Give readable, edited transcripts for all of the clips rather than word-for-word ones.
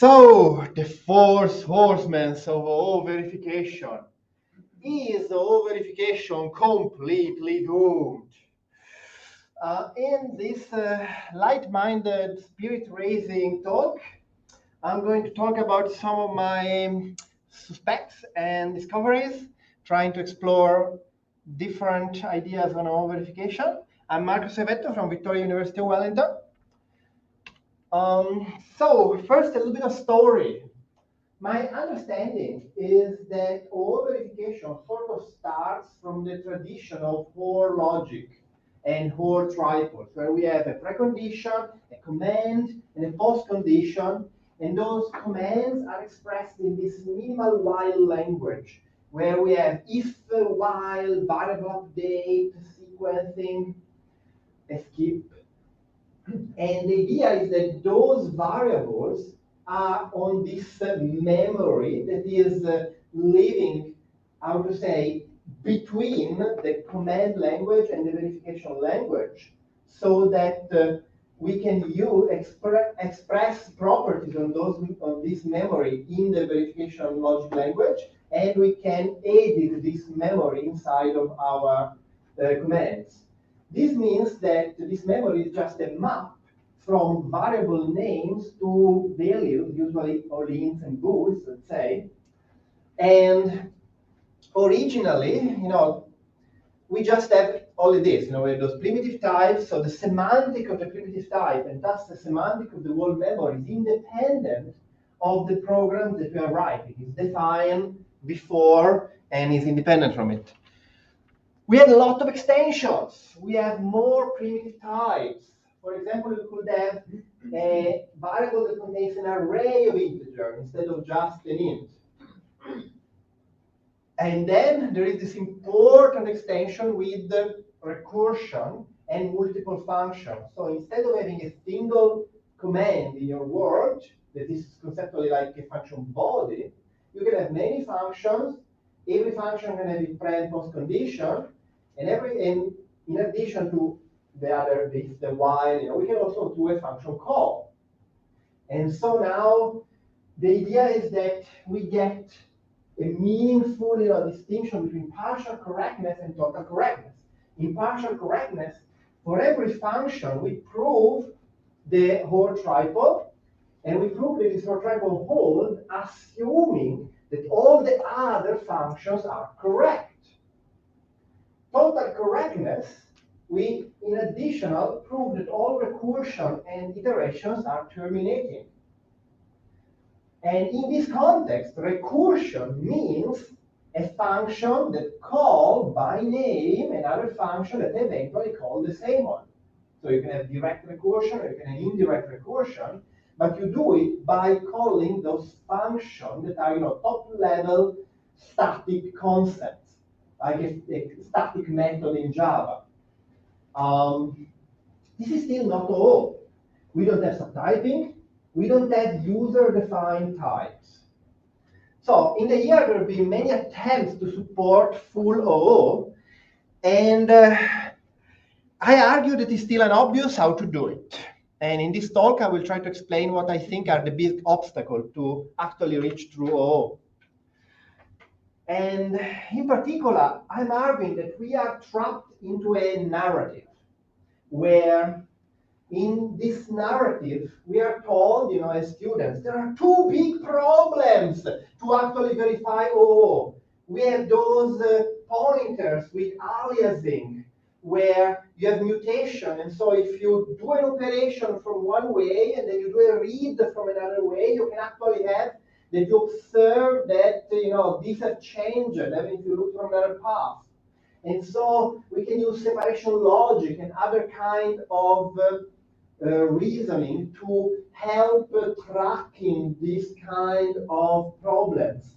So, the fourth horseman of O verification. Is O verification completely doomed? In this light-minded, spirit-raising talk, I'm going to talk about some of my suspects and discoveries, trying to explore different ideas on O verification. I'm Marco Sevetto from Victoria University of Wellington. So first, a little bit of story. My understanding is that OO verification sort of starts from the tradition of OR logic and OR triples, where we have a precondition, a command, and a postcondition, and those commands are expressed in this minimal while language, where we have if, while, variable update, sequencing, skip. And the idea is that those variables are on this memory that is living, how to say, between the command language and the verification language, so that we can express properties on this memory in the verification logic language, and we can edit this memory inside of our commands. This means that this memory is just a map from variable names to values, usually ints and bools, let's say. And originally, we just have all of this, we have those primitive types, so the semantic of the primitive type and thus the semantic of the whole memory is independent of the program that we are writing. It's defined before and is independent from it. We had a lot of extensions. We have more primitive types. For example, we could have a variable that contains an array of integers instead of just an int. And then there is this important extension with the recursion and multiple functions. So instead of having a single command in your word that is conceptually like a function body, you can have many functions. Every function can have its pre and post condition, and in addition to the other, this, the while, we can also do a function call. And so now the idea is that we get a meaningful distinction between partial correctness and total correctness. In partial correctness, for every function, we prove the whole triple, and we prove that this whole triple holds, assuming that all the other functions are correct. Total correctness, we, in addition, prove that all recursion and iterations are terminating. And in this context, recursion means a function that calls by name another function that eventually calls the same one. So you can have direct recursion or you can have indirect recursion, but you do it by calling those functions that are top-level static concepts, like a static method in Java. This is still not all. We don't have subtyping. We don't have user-defined types. So in the year, there have been many attempts to support full OO, and I argue that it's still unobvious how to do it. And in this talk, I will try to explain what I think are the big obstacles to actually reach true OO. And in particular, I'm arguing that we are trapped into a narrative where in this narrative, we are told, as students, there are two big problems to actually verify OO. We have those pointers with aliasing, where you have mutation, and so if you do an operation from one way and then you do a read from another way, you can actually have that you observe that these have changed, even if you look from another path. And so we can use separation logic and other kind of reasoning to help tracking this kind of problems.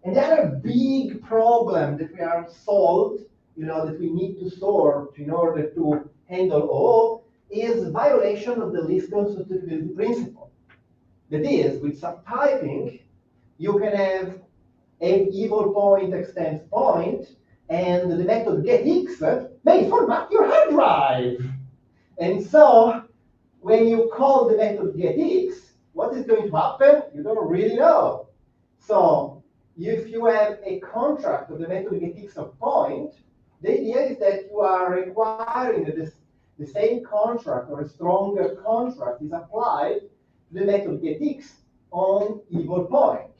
And the other big problem that we are solved, that we need to sort in order to handle O, is violation of the least constitutability principle. That is, with subtyping, you can have an evil point extends point, and the method getX may format your hard drive. And so when you call the method getX, what is going to happen? You don't really know. So if you have a contract of the method getX of point, the idea is that you are requiring that the same contract or a stronger contract is applied to the method getX on evil point.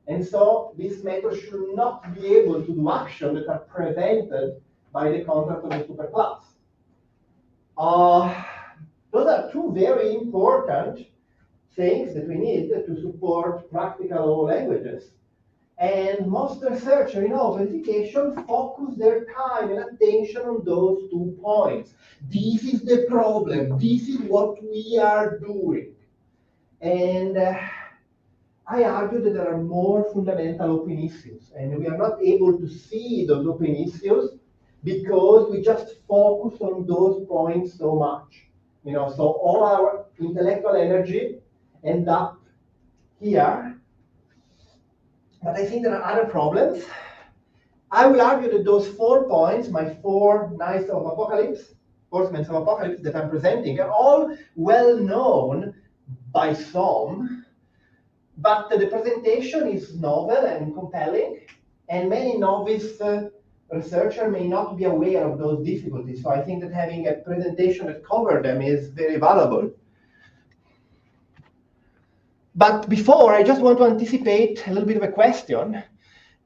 And so this method should not be able to do actions that are prevented by the contract of the superclass. Those are two very important things that we need to support practical languages. And most researchers in authentication focus their time and attention on those 2 points. This is the problem. This is what we are doing. And I argue that there are more fundamental open issues, and we are not able to see those open issues because we just focus on those points so much. So all our intellectual energy end up here. But I think there are other problems. I will argue that those 4 points, my 4 knights of apocalypse, horsemen of apocalypse that I'm presenting, are all well known by some, but the presentation is novel and compelling, and many novice researchers may not be aware of those difficulties. So I think that having a presentation that covers them is very valuable. But before, I just want to anticipate a little bit of a question.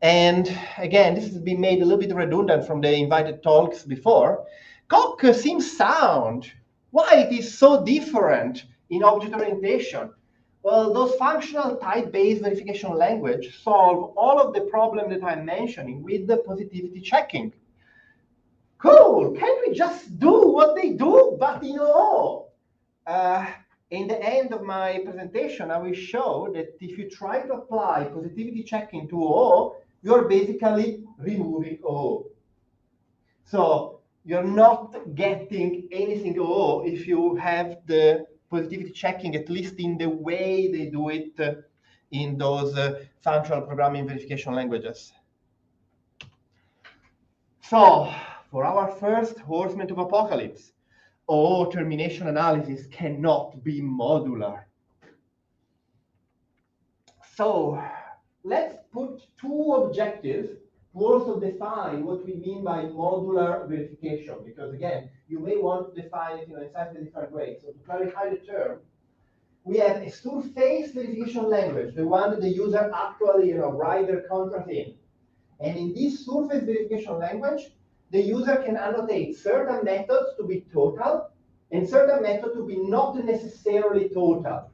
And again, this has been made a little bit redundant from the invited talks before. Coq seems sound. Why it is so different in object orientation? Well, those functional type-based verification language solve all of the problems that I'm mentioning with the positivity checking. Cool, can't we just do what they do, but in OO? In the end of my presentation, I will show that if you try to apply positivity checking to OO, you're basically removing OO. So you're not getting anything OO if you have the positivity checking, at least in the way they do it in those functional programming verification languages. So for our first horseman of apocalypse, OO termination analysis cannot be modular. So let's put 2 objectives to also define what we mean by modular verification, because again, you may want to define it in slightly different ways. So to clarify the term, we have a surface verification language, the one that the user actually write their contract in. And in this surface verification language, the user can annotate certain methods to be total and certain methods to be not necessarily total.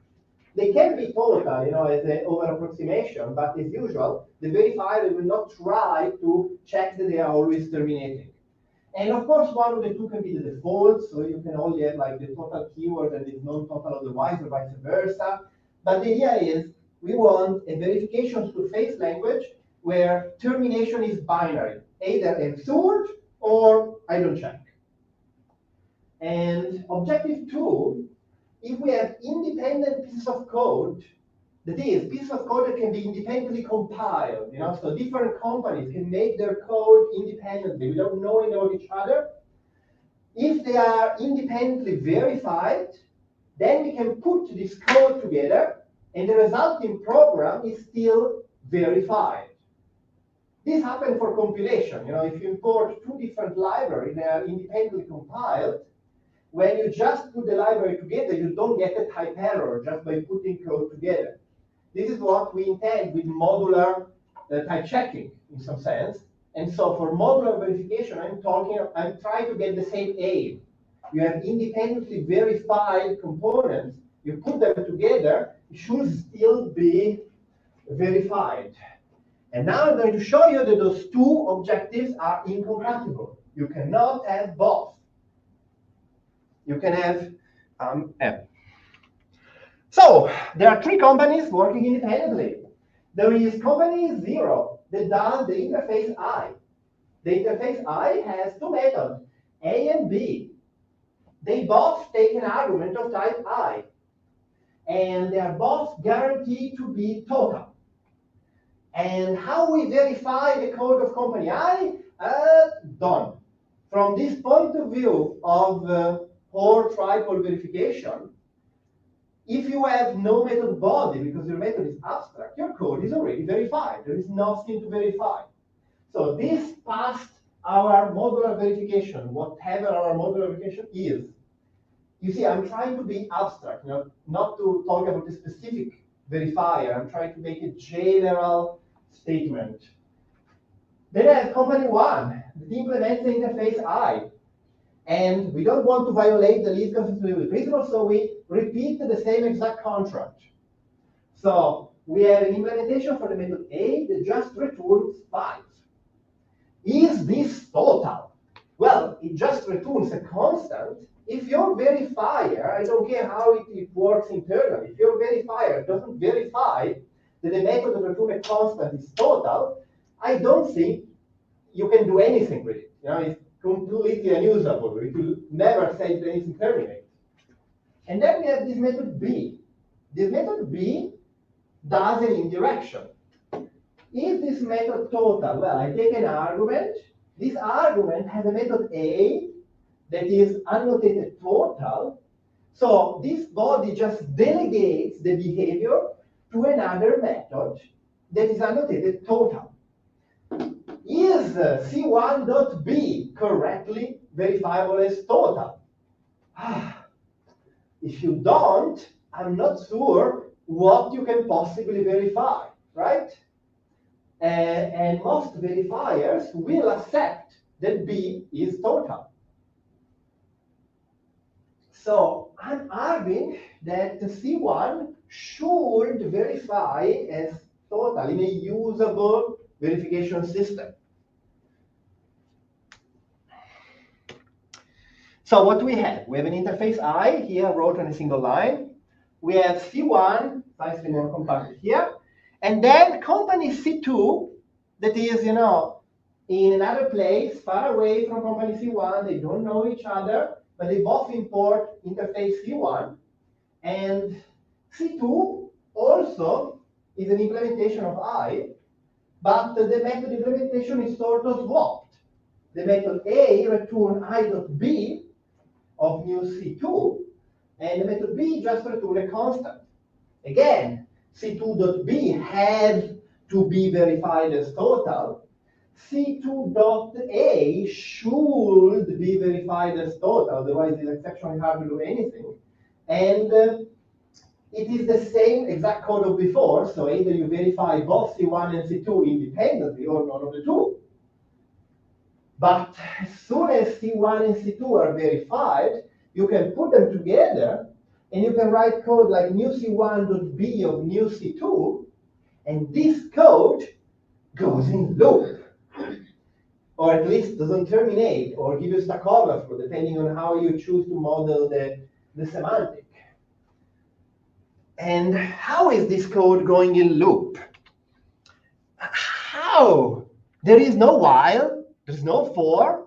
They can be total, as an over-approximation, but as usual, the verifier will not try to check that they are always terminating. And of course, one of the 2 can be the default, so you can only have like the total keyword and is non-total otherwise, or vice versa. But the idea is we want a verification surface language where termination is binary, either absurd or I don't check. And objective 2, if we have independent pieces of code, that is, pieces of code that can be independently compiled, so different companies can make their code independently without knowing about each other. If they are independently verified, then we can put this code together, and the resulting program is still verified. This happens for compilation. If you import 2 different libraries, they are independently compiled. When you just put the library together, you don't get a type error just by putting code together. This is what we intend with modular type checking in some sense. And so for modular verification, I'm trying to get the same aim. You have independently verified components, you put them together, it should still be verified. And now I'm going to show you that those 2 objectives are incompatible. You cannot have both. You can have M. So there are 3 companies working independently. There is company 0 that does the interface I. The interface I has 2 methods, A and B. They both take an argument of type I. And they are both guaranteed to be total. And how we verify the code of company I? Done. From this point of view of or triple verification, If you have no method body, because your method is abstract, your code is already verified. There is nothing to verify. So this passed our modular verification, whatever our modular verification is. You see, I'm trying to be abstract, not to talk about a specific verifier. I'm trying to make a general statement. Then I have company one that implements the interface I. And we don't want to violate the least constitutive principle, so we repeat the same exact contract. So we have an implementation for the method A that just returns 5. Is this total? Well, it just returns a constant. If your verifier, I don't care how it works internally, if your verifier doesn't verify that the method that returns a constant is total, I don't think you can do anything with it. It's completely unusable. It will never say that anything terminate. And then we have this method B. This method B does an indirection. Is this method total? Well, I take an argument. This argument has a method A that is annotated total. So this body just delegates the behavior to another method that is annotated total. Is C1.B correctly verifiable as total? If you don't, I'm not sure what you can possibly verify, right? And most verifiers will accept that B is total. So I'm arguing that the C1 should verify as total in a usable verification system. So what do we have? We have an interface I here wrote on a single line. We have C1, slightly more compacted here. And then company C2, that is, in another place, far away from company C1. They don't know each other, but they both import interface C1. And C2 also is an implementation of I, but the method implementation is sort of swapped. The method A return I.B of new C2, and the method B just return a constant. Again, C2.B has to be verified as total. C2.A should be verified as total, otherwise it's exceptionally hard to do anything. And it is the same exact code of before, so either you verify both C1 and C2 independently or none of the two. But as soon as C1 and C2 are verified, you can put them together and you can write code like new C1.B of new C2, and this code goes in loop, or at least doesn't terminate or give you stack overflow, depending on how you choose to model the semantic. And how is this code going in loop? How? There is no while. There's no for.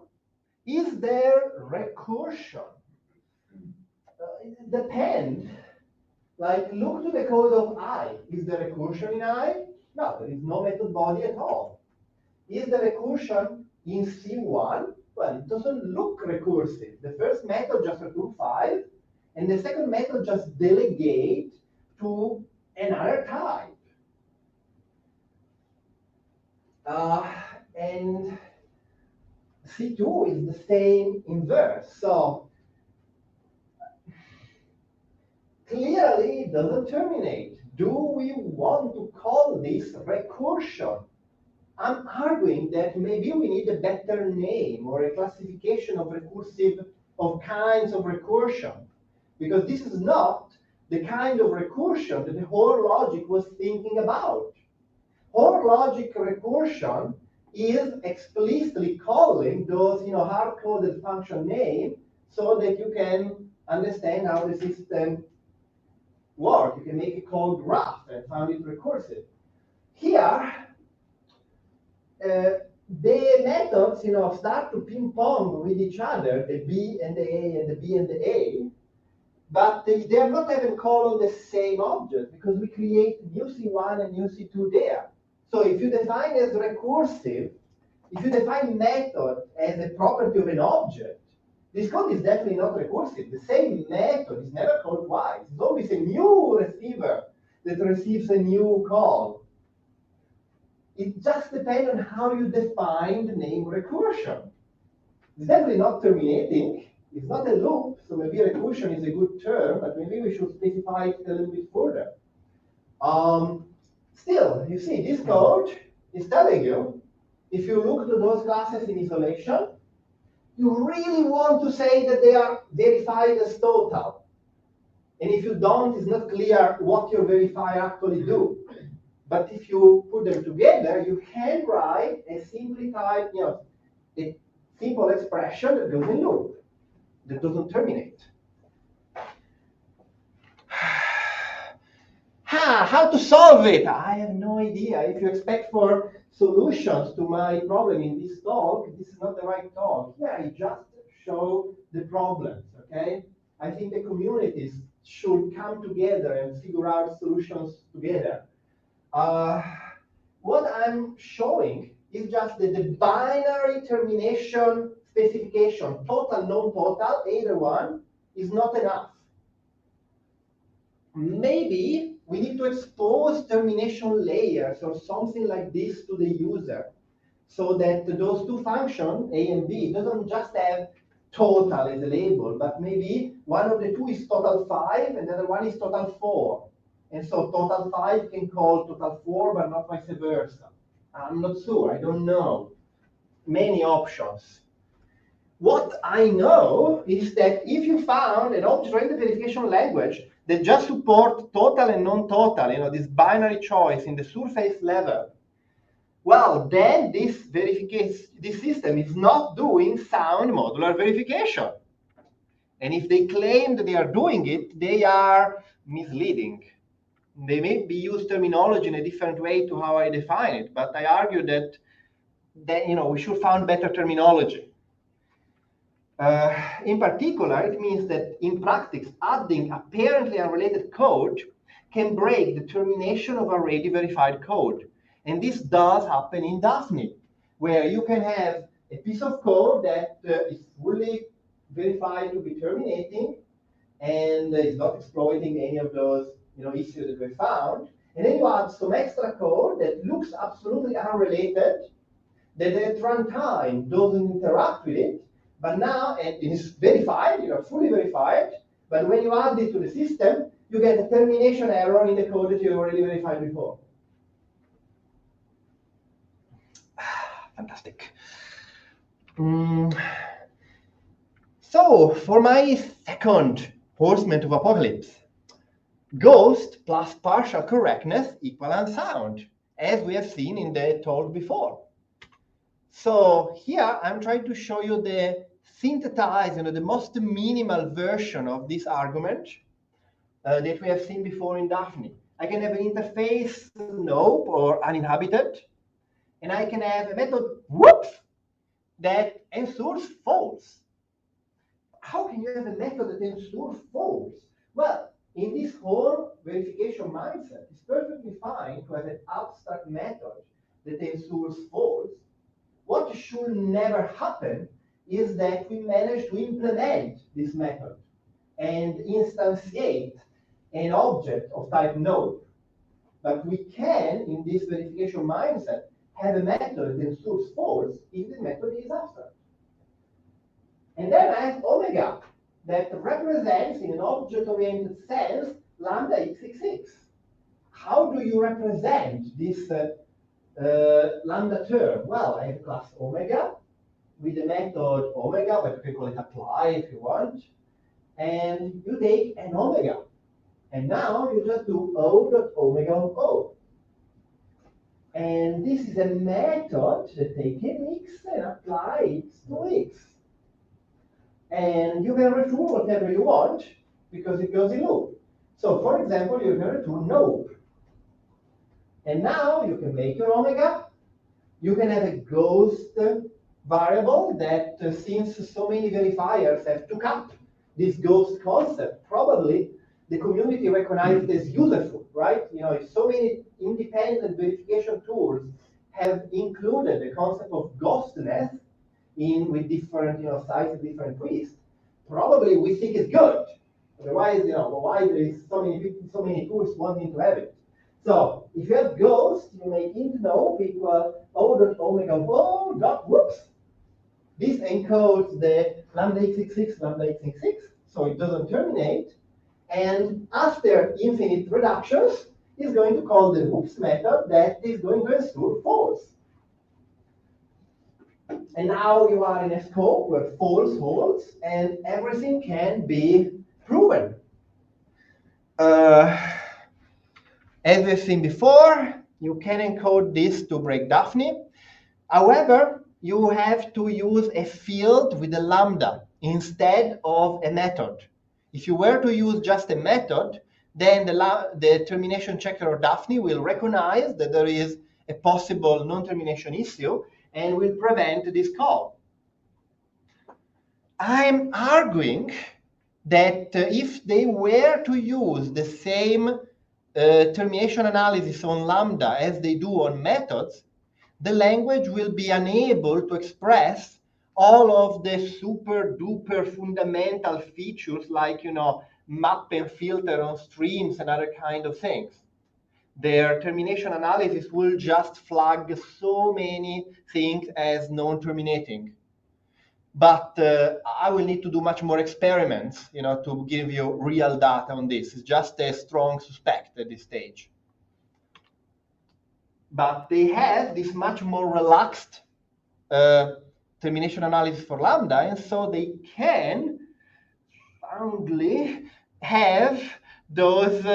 Is there recursion? It depends. Like, look to the code of I. Is there recursion in I? No, there is no method body at all. Is there recursion in C1? Well, it doesn't look recursive. The first method just returns 5, and the second method just delegates to another type. And C2 is the same inverse. So clearly it doesn't terminate. Do we want to call this recursion? I'm arguing that maybe we need a better name or a classification of recursive, of kinds of recursion, because this is not the kind of recursion that the whole logic was thinking about. Whole logic recursion is explicitly calling those hard-coded function names so that you can understand how the system works. You can make a code graph and find it recursive. Here, the methods start to ping pong with each other, the B and the A and the B and the A, but they are not even called on the same object because we create new C1 and new C2 there. So if you define as recursive, if you define method as a property of an object, This code is definitely not recursive. The same method is never called twice. It's always a new receiver that receives a new call. It just depends on how you define the name recursion. It's definitely not terminating. It's not a loop, so maybe recursion is a good term, but maybe we should specify it a little bit further. Still, you see, this code is telling you, if you look to those classes in isolation, you really want to say that they are verified as total. And if you don't, it's not clear what your verifier actually do. But if you put them together, you can write a simplified, a simple expression that goes in loop, that doesn't terminate. How to solve it? I have no idea. If you expect for solutions to my problem in this talk, this is not the right talk. Here I just show the problems, okay? I think the communities should come together and figure out solutions together. What I'm showing is just that the binary termination specification, total, non-total, either one, is not enough. Maybe we need to expose termination layers or something like this to the user so that those two functions, A and B, doesn't just have total as a label, but maybe one of the two is total 5 and the other one is total 4. And so total 5 can call total 4, but not vice versa. I'm not sure, I don't know. Many options. What I know is that if you found an object-oriented verification language that just supports total and non-total, this binary choice in the surface level, well, then this system is not doing sound modular verification. And if they claim that they are doing it, they are misleading. They may be used terminology in a different way to how I define it, but I argue that we should find better terminology. In particular, it means that in practice, adding apparently unrelated code can break the termination of already verified code. And this does happen in Daphne, where you can have a piece of code that is fully verified to be terminating and is not exploiting any of those issues that we found. And then you add some extra code that looks absolutely unrelated, that at runtime doesn't interact with it, but now it is verified, fully verified, but when you add it to the system, you get a termination error in the code that you already verified before. Fantastic. So for my second horseman of apocalypse, ghost plus partial correctness equal unsound, as we have seen in the talk before. So here I'm trying to show you the synthesized, the most minimal version of this argument that we have seen before in Daphne. I can have an interface nope or uninhabited, and I can have a method whoops that ensures false. How can you have a method that ensures false? Well, in this whole verification mindset, it's perfectly fine to have an abstract method that ensures false. What should never happen is that we manage to implement this method and instantiate an object of type node. But we can, in this verification mindset, have a method that ensures false if the method is abstract. And then I have omega that represents, in an object-oriented sense, lambda xxx. How do you represent this lambda term? Well, I have class omega with the method omega, but you can call it apply if you want. And you take an omega. And now you just do O.omega of O. And this is a method that takes an x and apply x to x. And you can return whatever you want because it goes in loop. So for example, you can return nope. And now you can make your omega. You can have a ghost variable that since so many verifiers have took up this ghost concept, probably the community recognized it as useful, right? If so many independent verification tools have included the concept of ghostness, in with different sizes, different twists, probably we think it's good. Otherwise, why there is so many people, so many tools wanting to have it. So if you have ghost, you make int no equal o.omega o dot whoops. This encodes the lambda x66, lambda x66, so it doesn't terminate. And after infinite reductions, it's going to call the whoops method that is going to ensure false. And now you are in a scope where false holds and everything can be proven. As we've seen before, you can encode this to break Daphne. However, you have to use a field with a lambda instead of a method. If you were to use just a method, then the termination checker or Daphne will recognize that there is a possible non-termination issue and will prevent this call. I'm arguing that if they were to use the same termination analysis on lambda as they do on methods, the language will be unable to express all of the super duper fundamental features like, map and filter on streams and other kind of things. Their termination analysis will just flag so many things as non-terminating. But I will need to do much more experiments, to give you real data on this. It's just a strong suspect at this stage. But they have this much more relaxed termination analysis for lambda, and so they can soundly have those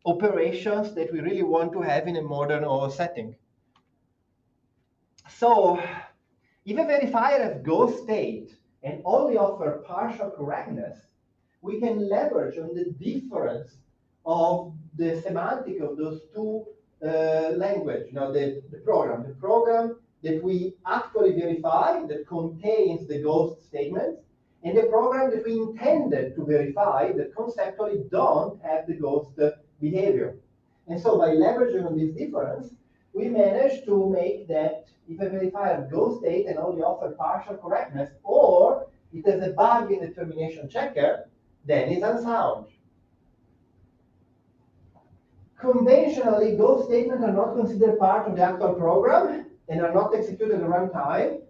operations that we really want to have in a modern OO setting. So if a verifier has ghost state and only offer partial correctness, we can leverage on the difference of the semantic of those two language, the program that we actually verify that contains the ghost statements, and the program that we intended to verify that conceptually don't have the ghost behavior. And so by leveraging on this difference, we managed to make that if a verifier ghost state and only offer partial correctness, or it has a bug in the termination checker, then it's unsound. Conventionally, ghost statements are not considered part of the actual program and are not executed at runtime.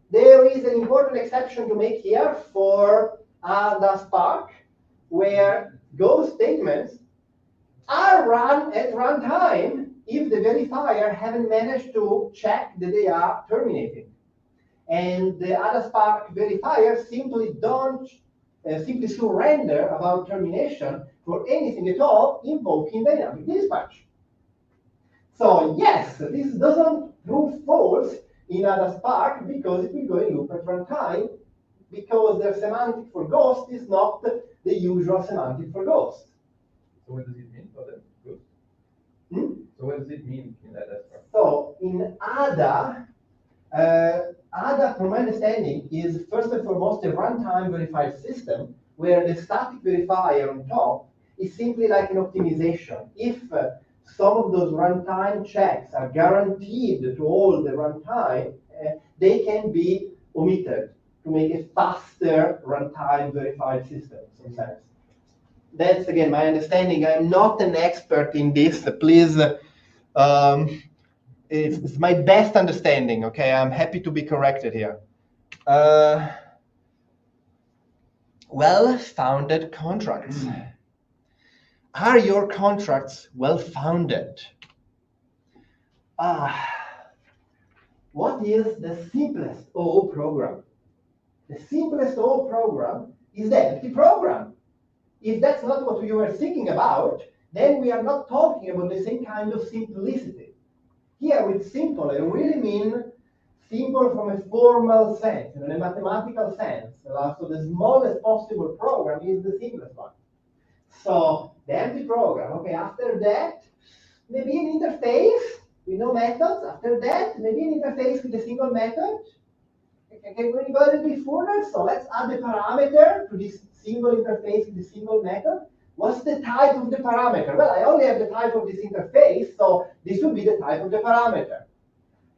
There is an important exception to make here for ADA Spark, where ghost statements are run at runtime if the verifier haven't managed to check that they are terminating. And the ADA Spark verifiers simply don't simply surrender about termination for anything at all, invoking dynamic dispatch. So yes, this doesn't prove false in ADA Spark because it will go in loop at runtime, because their semantic for ghost is not the usual semantic for ghost. So what does it mean for the ghost? So what does it mean in ADA Spark? So in ADA, ADA, from my understanding, is first and foremost a runtime verified system where the static verifier on top is simply like an optimization. If some of those runtime checks are guaranteed to all the runtime, they can be omitted to make a faster runtime verified system in some sense. That's, again, my understanding. I'm not an expert in this. Please, it's my best understanding, okay? I'm happy to be corrected here. Well-founded contracts. Are your contracts well-founded? What is the simplest OO program? The simplest OO program is the empty program. If that's not what you were thinking about, then we are not talking about the same kind of simplicity. Here with simple, I really mean simple from a formal sense, in a mathematical sense. So the smallest possible program is the simplest one. So the empty program, okay, after that, maybe an interface with no methods. After that, maybe an interface with a single method. Okay, when you go a little bit further, so let's add a parameter to this single interface with a single method. What's the type of the parameter? Well, I only have the type of this interface, so this will be the type of the parameter.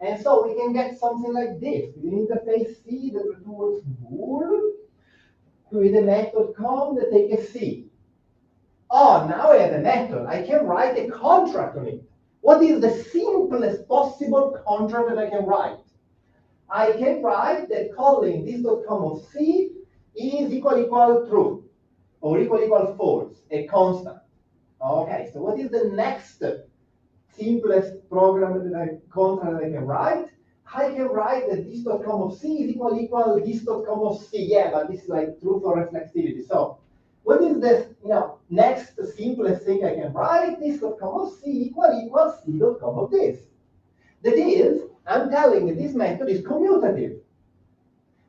And so we can get something like this. We interface C that returns bool with a method com that take a C. Oh, now I have a method. I can write a contract on it. What is the simplest possible contract that I can write? I can write that calling this.com of C is equal true, or equal false, a constant. Okay, so what is the next simplest program that contract that I can write? I can write that this.com of C is equal this.com of C. Yeah, but this is like truth or reflexivity. So what is the next simplest thing I can write? This.com of C equal C.com of this. That is, I'm telling that this method is commutative.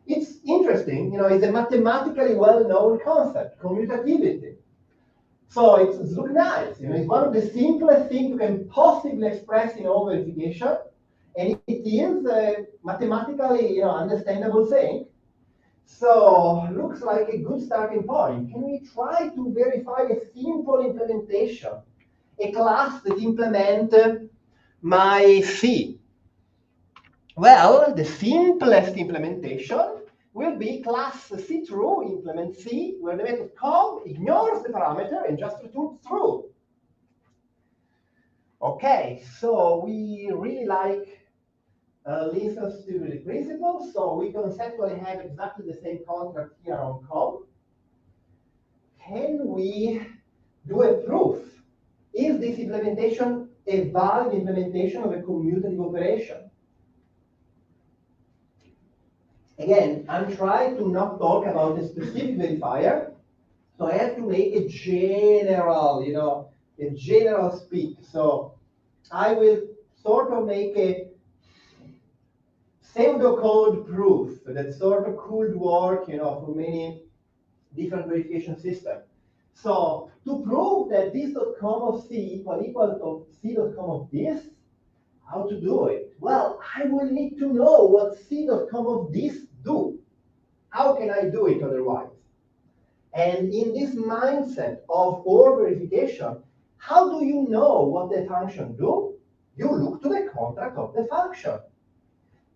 It's interesting, it's a mathematically well-known concept, commutativity. So it looks nice, it's one of the simplest things you can possibly express in all verification, and it is a mathematically understandable thing. So looks like a good starting point. Can we try to verify a simple implementation, a class that implements my C? Well, the simplest implementation will be class C true implement C, where the method com ignores the parameter and just returns true. Okay, so we really like Lincoln's stability principle, so we conceptually have exactly the same contract here on com. Can we do a proof? Is this implementation a valid implementation of a commutative operation? Again, I'm trying to not talk about a specific verifier, so I have to make a general, a general speak. So I will sort of make a pseudocode proof that sort of could work, for many different verification systems. So to prove that this.com of C equal to C.com of this, how to do it? Well, I will need to know what C.com of this do. How can I do it otherwise? And in this mindset of OR verification, how do you know what the function do? You look to the contract of the function.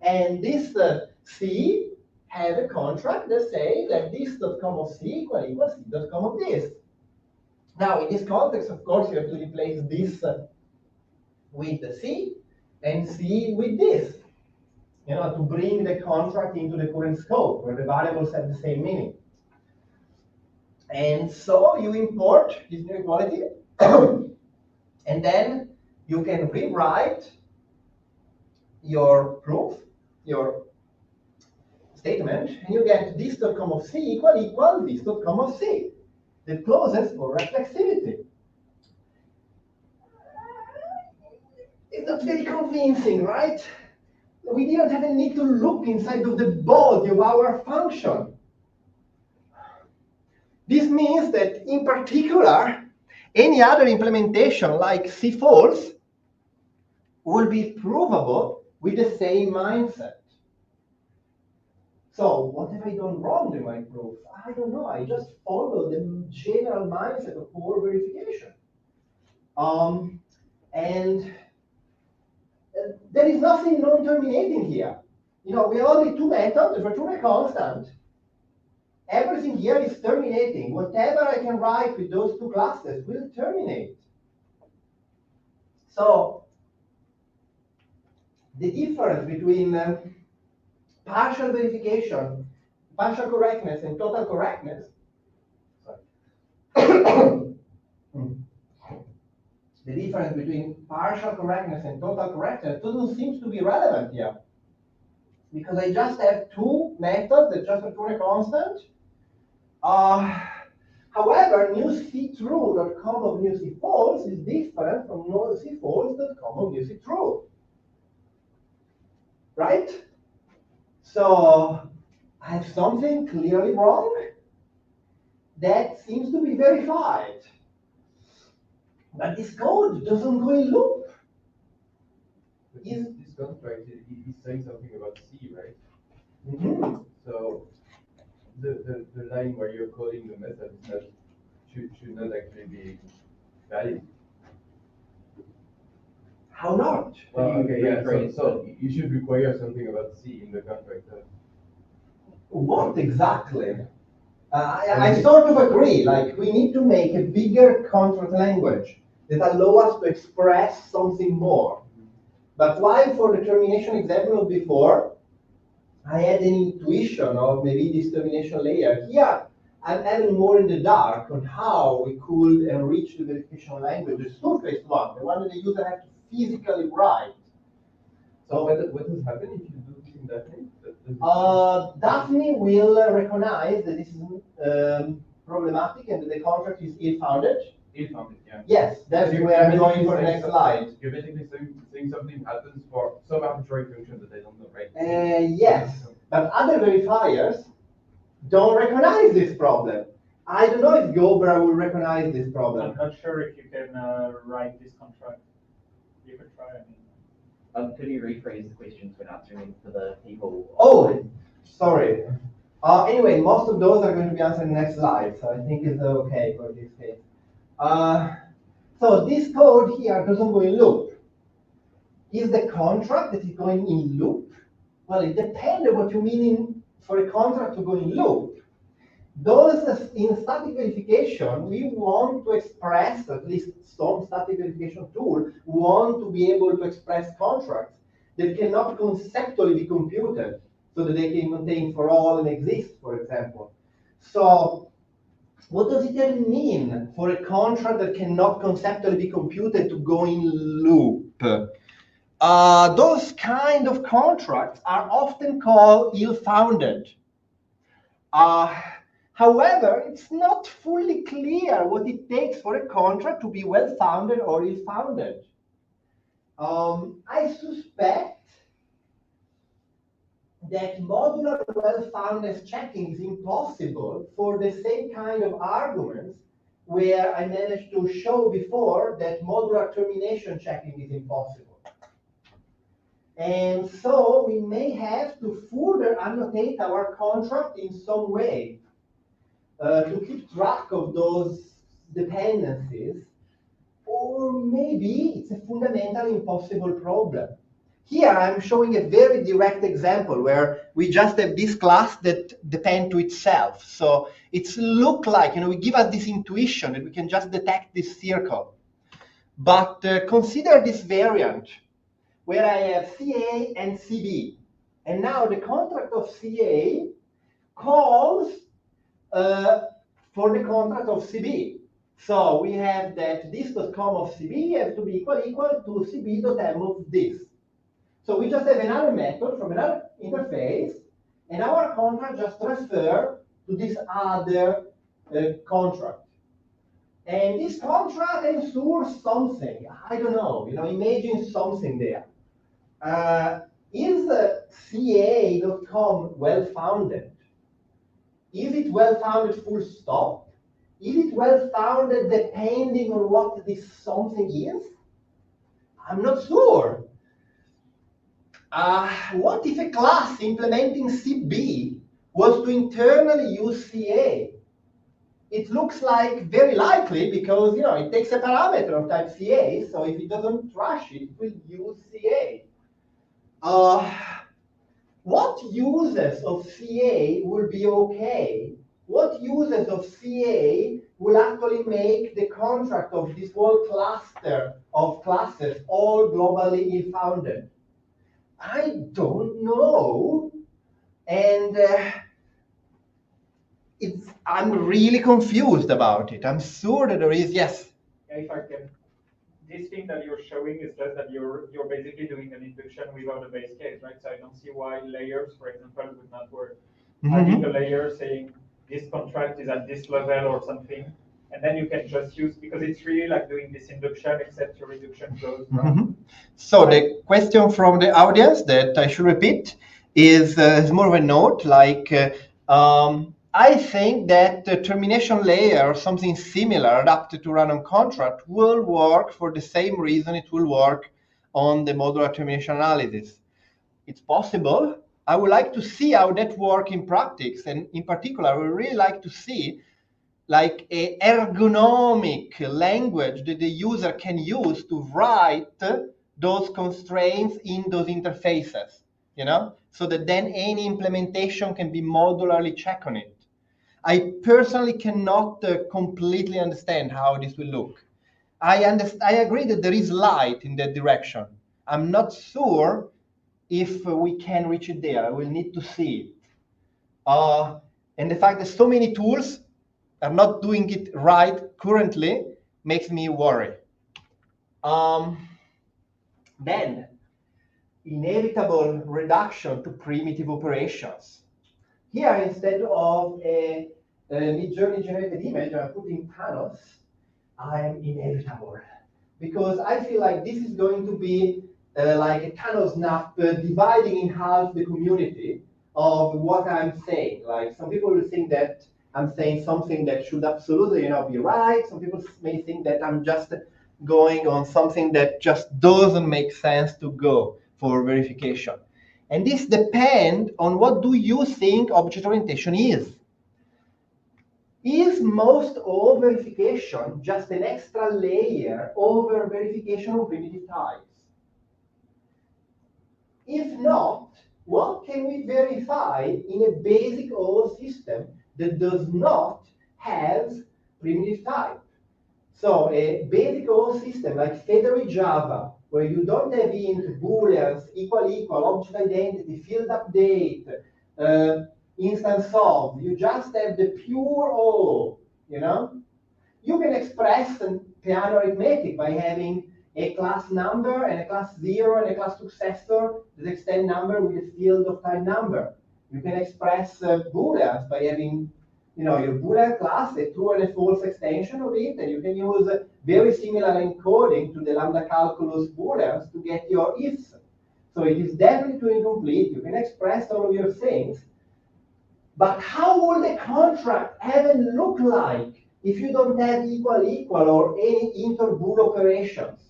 And this C have a contract that say that this.com of C equal C.com of this. Now, in this context, of course, you have to replace this with the C and C with this, to bring the contract into the current scope where the variables have the same meaning. And so you import this new equality, and then you can rewrite your proof, your statement, and you get this.com of C equal this.com of C. That closes for reflexivity. It's not very convincing, right? We didn't even need to look inside of the body of our function. This means that, in particular, any other implementation like C false will be provable with the same mindset. So what have I done wrong in my proof? I don't know. I just follow the general mindset of OR verification. And there is nothing non-terminating here. We have only two methods, return a constant. Everything here is terminating. Whatever I can write with those two classes will terminate. So the difference between partial verification, partial correctness, and total correctness, the difference between partial correctness and total correctness doesn't seem to be relevant here. Because I just have two methods that just return a constant. However, new C true.com of new C false is different from new C false.com of new C true. Right? So I have something clearly wrong that seems to be verified. But this code doesn't go in loop. This contract is saying something about C, right? Mm-hmm. So the line where you're calling the method should not actually be valid. How not? Well, you okay, yeah. rephrase So you should require something about C in the contract. What exactly? I sort of agree. Like, we need to make a bigger contract language that allow us to express something more. But while for the termination example of before, I had an intuition of maybe this termination layer. Here, I'm even more in the dark on how we could enrich the verification language, the surface one, the one that the user has to physically write. So what does happen if you do this in Daphne? Daphne will recognize that this is problematic and that the contract is ill-founded. Ill-founded, yeah. Yes, that's where I'm going for the next slide. You're basically saying something happens for some arbitrary function that I don't know, right? Yes, but other verifiers don't recognize this problem. I don't know if Gobra will recognize this problem. I'm not sure if you can write this contract. You could try. Could you rephrase the questions when answering for the people? Oh, sorry. Anyway, most of those are going to be answered in the next slide, so I think it's okay for this case. So this code here doesn't go in loop. Is the contract that is going in loop? Well, it depends on what you mean for a contract to go in loop. Those in static verification, we want to express, at least some static verification tool, want to be able to express contracts that cannot conceptually be computed so that they can contain for all and exist, for example. So what does it then mean for a contract that cannot conceptually be computed to go in loop? Those kind of contracts are often called ill-founded. However, it's not fully clear what it takes for a contract to be well-founded or ill-founded. I suspect that modular well-foundedness checking is impossible for the same kind of arguments where I managed to show before that modular termination checking is impossible. And so we may have to further annotate our contract in some way to keep track of those dependencies, or maybe it's a fundamentally impossible problem. Here I'm showing a very direct example where we just have this class that depends to itself. So it's look like, we give us this intuition that we can just detect this circle. But consider this variant where I have CA and CB. And now the contract of CA calls for the contract of CB. So we have that this.com of CB has to be equal to CB.m of this. So we just have another method from another interface, and our contract just transfer to this other contract. And this contract ensures something. I don't know, imagine something there. Is CA.com well-founded? Is it well-founded full stop? Is it well-founded depending on what this something is? I'm not sure. What if a class implementing CB was to internally use CA? It looks like very likely because it takes a parameter of type CA, so if it doesn't trash it, it will use CA. What uses of CA will be okay? What uses of CA will actually make the contract of this whole cluster of classes all globally ill-founded? I don't know. And I'm really confused about it. I'm sure that there is, yes. If I can, this thing that you're showing is just that you're basically doing an induction without a base case, right? So I don't see why layers, for example, would not work. Adding a layer saying this contract is at this level or something, and then you can just use, because it's really like doing this induction, except your reduction goes wrong. So the question from the audience that I should repeat is more of a note, like I think that the termination layer or something similar adapted to random contract will work for the same reason it will work on the modular termination analysis. It's possible. I would like to see how that works in practice, and in particular, I would really like to see like an ergonomic language that the user can use to write those constraints in those interfaces, you know, so that then any implementation can be modularly checked on it. I personally cannot completely understand how this will look. I agree that there is light in that direction. I'm not sure if we can reach it there. I will need to see it. And the fact that so many tools are not doing it right currently makes me worry. Then, inevitable reduction to primitive operations. Here, instead of a mid-journey generated image, I'm putting panels. I'm inevitable. Because I feel like this is going to be like a Thanos snap dividing in half the community of what I'm saying. Like some people will think that I'm saying something that should absolutely, be right. Some people may think that I'm just going on something that just doesn't make sense to go for verification. And this depends on what do you think object orientation is. Is most of verification just an extra layer over verification of primitive types? If not, what can we verify in a basic OO system that does not have primitive type? So a basic OO system like Federated Java, where you don't have int, booleans, equal, object identity, field update, instance of, you just have the pure O, You can express piano arithmetic by having a class number and a class 0 and a class successor that extend number with a field of type number. You can express booleans by having your Boolean class, a true and a false extension of it, and you can use very similar encoding to the lambda calculus Booleans to get your ifs. So it is definitely too incomplete. You can express all of your things. But how will the contract even look like if you don't have equal or any inter-bool operations?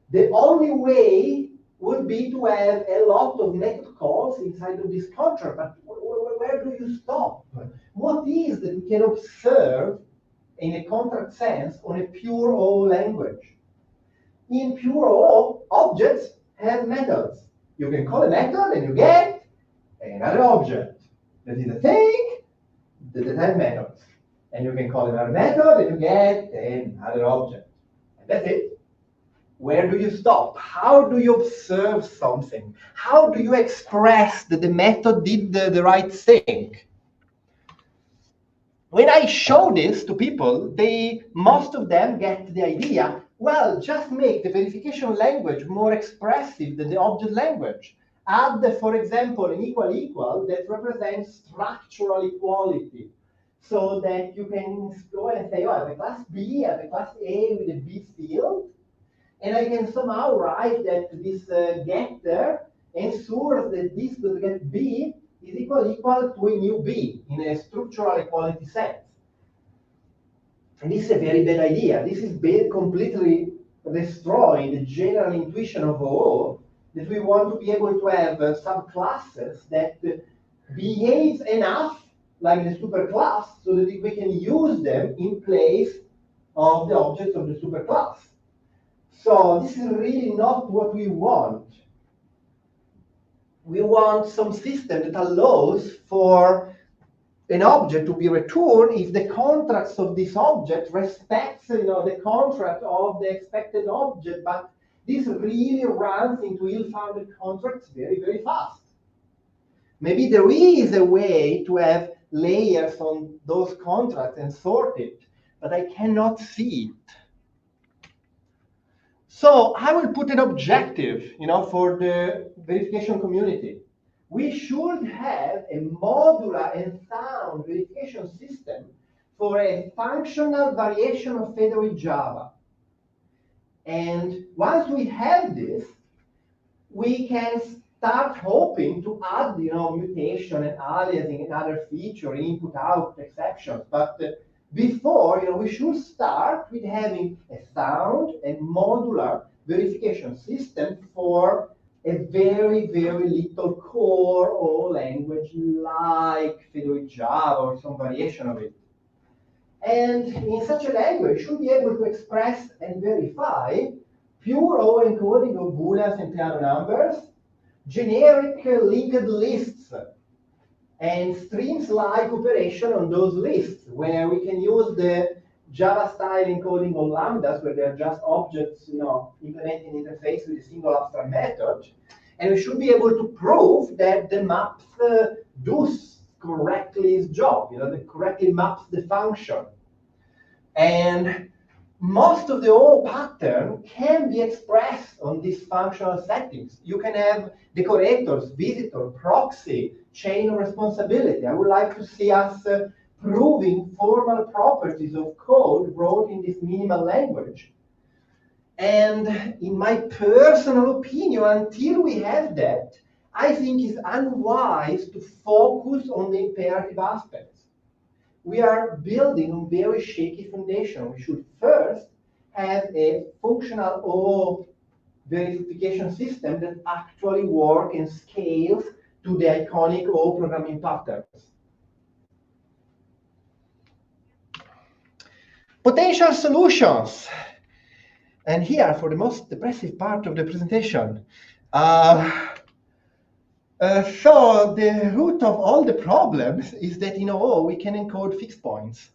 The only way would be to have a lot of method calls inside of this contract, but where do you stop? What is that we can observe in a contract sense on a pure O language? In pure O, objects have methods. You can call a method and you get another object. That is a thing that has methods. And you can call another method and you get another object. And that's it. Where do you stop? How do you observe something? How do you express that the method did the right thing? When I show this to people, most of them get the idea, well, just make the verification language more expressive than the object language. Add, for example, an equal that represents structural equality, so that you can go and say, oh, I have a class B, I have a class A with a B field, and I can somehow write that this getter ensures that this will get B is equal to a new B in a structural equality sense. And this is a very bad idea. This is completely destroying the general intuition of OO, that we want to be able to have subclasses that behave enough like the superclass so that we can use them in place of the objects of the superclass. So this is really not what we want. We want some system that allows for an object to be returned if the contracts of this object respects the contract of the expected object, but this really runs into ill-founded contracts very, very fast. Maybe there is a way to have layers on those contracts and sort it, but I cannot see it. So I will put an objective, for the verification community. We should have a modular and sound verification system for a functional variation of Federated Java. And once we have this, we can start hoping to add, mutation and aliasing and other feature, input-out exceptions. But before, we should start with having a sound and modular verification system for a very, very little core or language like Federated Java or some variation of it. And in such a language, you should be able to express and verify pure O encoding of booleans and piano numbers, generic linked lists, and streams-like operation on those lists, where we can use the Java-style encoding of lambdas, where they're just objects, implementing interface with a single abstract method. And we should be able to prove that the maps do correctly its job, that correctly maps the function. And most of the O pattern can be expressed on these functional settings. You can have decorators, visitor, proxy, chain of responsibility. I would like to see us proving formal properties of code wrote in this minimal language. And in my personal opinion, until we have that, I think it's unwise to focus on the imperative aspects. We are building on very shaky foundation. We should first have a functional O verification system that actually works and scales to the iconic O programming patterns. Potential solutions. And here, for the most depressive part of the presentation, so the root of all the problems is that in OO we can encode fixed points.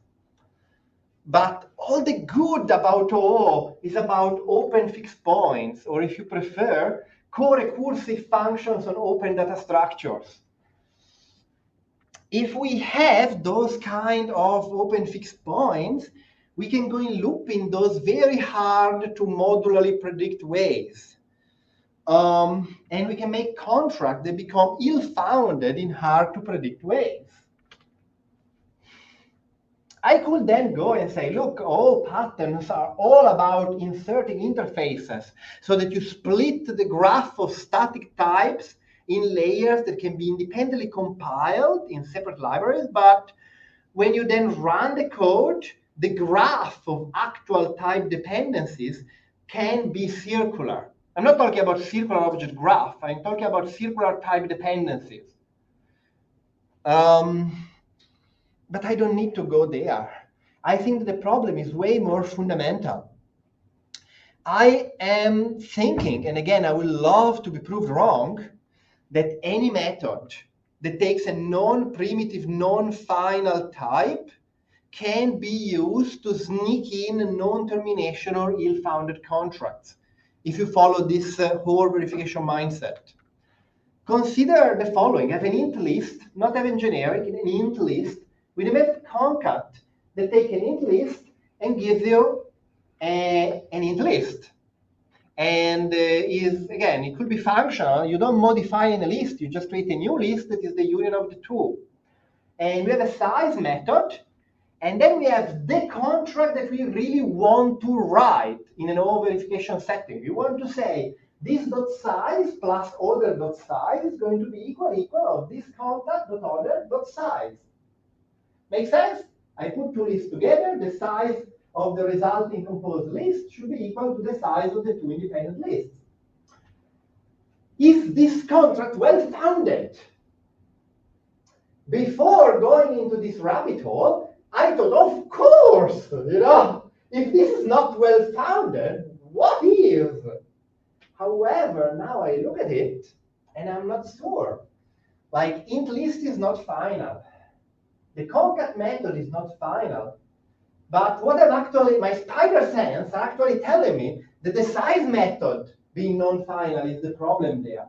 But all the good about OO is about open fixed points, or if you prefer, co-recursive functions on open data structures. If we have those kind of open fixed points, we can go in loop in those very hard to modularly predict ways. And we can make contracts that become ill-founded in hard to predict ways. I could then go and say, look, all patterns are all about inserting interfaces so that you split the graph of static types in layers that can be independently compiled in separate libraries. But when you then run the code, the graph of actual type dependencies can be circular. I'm not talking about circular object graph. I'm talking about circular type dependencies. But I don't need to go there. I think the problem is way more fundamental. I am thinking, and again, I would love to be proved wrong, that any method that takes a non-primitive, non-final type can be used to sneak in non-termination or ill-founded contracts, if you follow this whole verification mindset. Consider the following. Have an int list, not even generic, an int list, with a method concat that takes an int list and gives you an int list. And again, it could be functional. You don't modify any list. You just create a new list that is the union of the two. And we have a size method. And then we have the contract that we really want to write in an O verification setting. We want to say this dot size plus other dot size is going to be equal of this contact dot other dot size. Make sense? I put two lists together. The size of the resulting composed list should be equal to the size of the two independent lists. Is this contract well-founded? Before going into this rabbit hole, I thought, of course, if this is not well-founded, what is? However, now I look at it, and I'm not sure. Like, int list is not final. The concat method is not final. But what I'm actually, my spider sense are actually telling me that the size method being non-final is the problem there.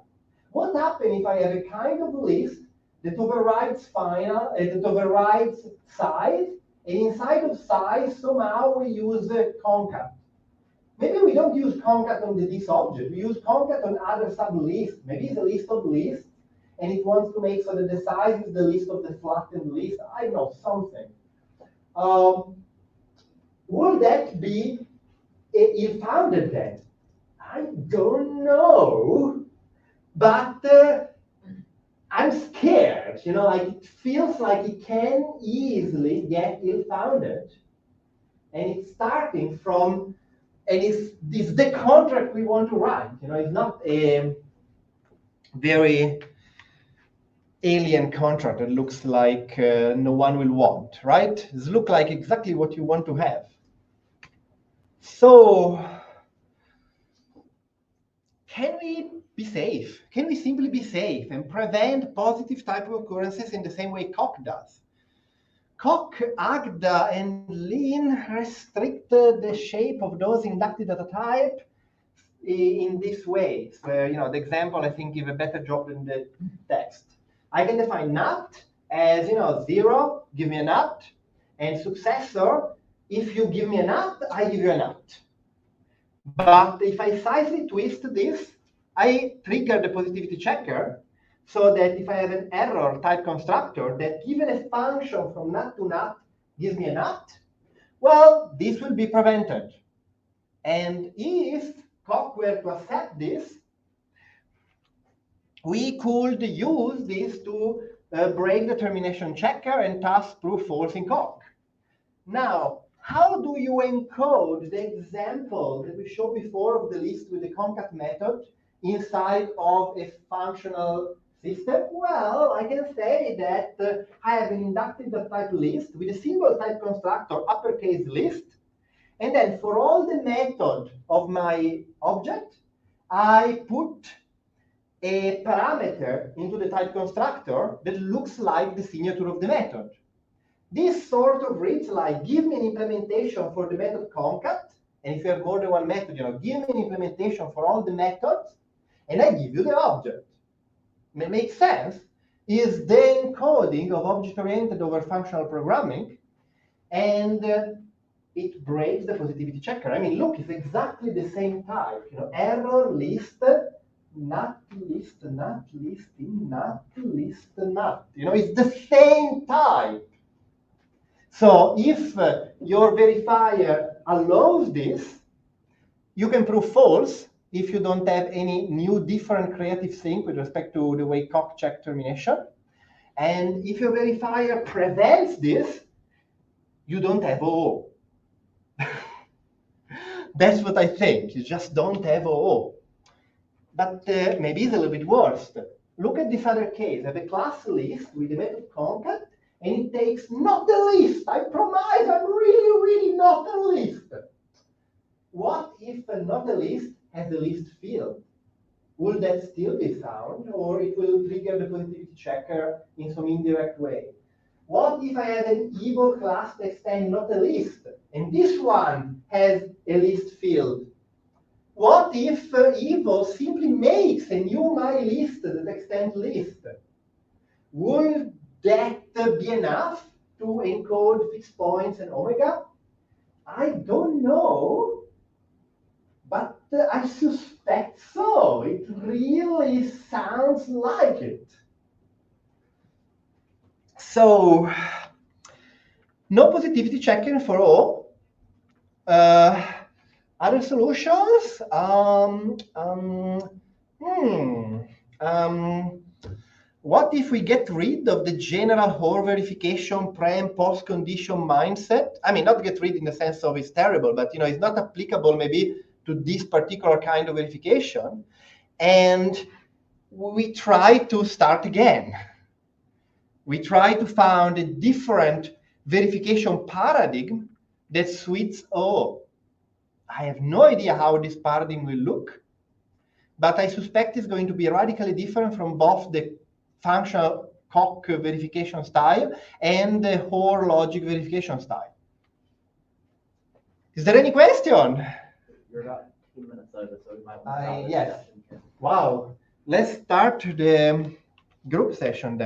What happens if I have a kind of list that overrides final, that overrides size, and inside of size, somehow we use the concat. Maybe we don't use concat on this object. We use concat on other sub-lists. Maybe it's a list of lists, and it wants to make so that the size is the list of the flattened list. I know, something. Will that be ill-founded then? I don't know, but I'm scared. Like it feels like it can easily get ill-founded, and it's starting from, and it's the contract we want to write. It's not a very alien contract that looks like no one will want, right? It looks like exactly what you want to have. So can we be safe? Can we simply be safe and prevent positive type of occurrences in the same way Koch does? Koch, Agda, and Lean restricted the shape of those inducted data type in this way, where, the example I think give a better job than the text. I can define nut as, 0, give me a nut, and successor, if you give me a nut, I give you a nut. But if I slightly twist this, I trigger the positivity checker, so that if I have an error type constructor that given a function from nut to nut gives me a nut, well, this will be prevented. And if Koch were to accept this, we could use this to break the termination checker and thus prove false in Koch. Now, how do you encode the example that we showed before of the list with the concat method inside of a functional system? Well, I can say that I have an inductive type list with a single type constructor, uppercase list, and then for all the method of my object, I put a parameter into the type constructor that looks like the signature of the method. This sort of reads like, give me an implementation for the method concat, and if you have more than one method, give me an implementation for all the methods, and I give you the object. It makes sense. Is the encoding of object-oriented over functional programming, and it breaks the positivity checker. I mean, look, it's exactly the same type. Error list, not list, not listing, not list, not. It's the same type. So if your verifier allows this, you can prove false if you don't have any new different creative thing with respect to the way Koch check termination. And if your verifier prevents this, you don't have OO. That's what I think. You just don't have OO. But maybe it's a little bit worse. Look at this other case. I have a class list with the method concat, and it takes not a list. I promise I'm really, really not a list. What if not a list has a list field? Will that still be sound, or it will trigger the positivity checker in some indirect way? What if I have an evil class that extends not a list, and this one has a list field? What if evil simply makes a new my list that extends list? Will that be enough to encode fixed points and omega? I don't know, but I suspect so. It really sounds like it. So, no positivity checking for all. Other solutions? What if we get rid of the general Hoare verification pre and post condition mindset? I mean, not get rid in the sense of it's terrible, but it's not applicable maybe to this particular kind of verification. And we try to start again. We try to find a different verification paradigm that suits all. I have no idea how this paradigm will look, but I suspect it's going to be radically different from both the functional Koch verification style and the Hoare logic verification style. Is there any question? You're about 10 minutes over, so we might want to start with Yes. discussion. Wow. Let's start the group session then.